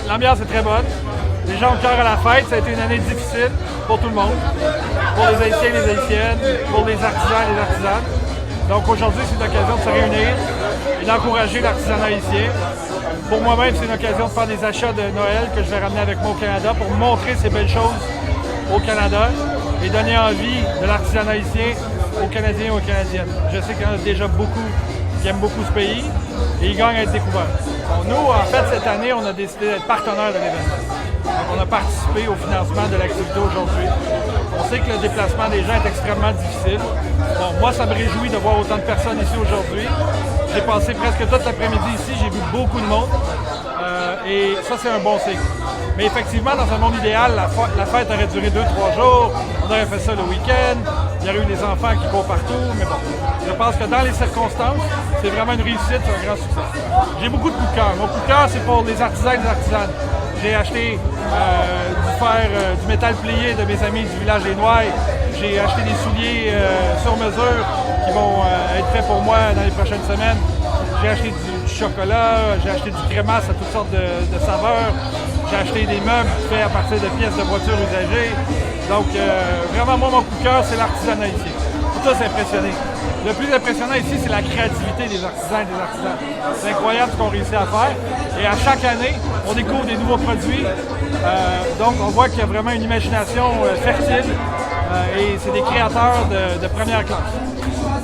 L'ambiance est très bonne. Les gens ont le cœur à la fête. Ça a été une année difficile pour tout le monde. Pour les Haïtiens et les Haïtiennes, pour les artisans et les artisanes. Donc aujourd'hui, c'est une occasion de se réunir et d'encourager l'artisanat haïtien. Pour moi-même, c'est une occasion de faire des achats de Noël que je vais ramener avec moi au Canada pour montrer ces belles choses au Canada et donner envie de l'artisanat haïtien aux Canadiens et aux Canadiennes. Je sais qu'il y en a déjà beaucoup qui aiment beaucoup ce pays et ils gagnent à être découverts. Bon, nous, en fait, cette année, on a décidé d'être partenaire de l'événement. Donc, on a participé au financement de l'activité aujourd'hui. On sait que le déplacement des gens est extrêmement difficile. Bon, moi, ça me réjouit de voir autant de personnes ici aujourd'hui. J'ai passé presque toute l'après-midi ici, j'ai vu beaucoup de monde. Et ça, c'est un bon signe. Mais effectivement, dans un monde idéal, la fête aurait duré 2-3 jours. On aurait fait ça le week-end. Il y aurait eu des enfants qui courent partout. Mais bon, je pense que dans les circonstances, c'est vraiment une réussite, c'est un grand succès. J'ai beaucoup de coups de cœur. Mon coup de cœur, c'est pour les artisans et les artisanes. J'ai acheté du métal plié de mes amis du village des Noailles. J'ai acheté des souliers sur mesure qui vont être faits pour moi dans les prochaines semaines. J'ai acheté du chocolat, j'ai acheté du crémasse à toutes sortes de saveurs. J'ai acheté des meubles faits à partir de pièces de voitures usagées. Donc, vraiment, moi, mon coup de cœur, c'est l'artisanat ici. Tout ça, c'est impressionné. Le plus impressionnant ici, c'est la créativité des artisans et des artisans. C'est incroyable ce qu'on réussit à faire. Et à chaque année, on découvre des nouveaux produits. Donc, on voit qu'il y a vraiment une imagination fertile. Et c'est des créateurs de première classe.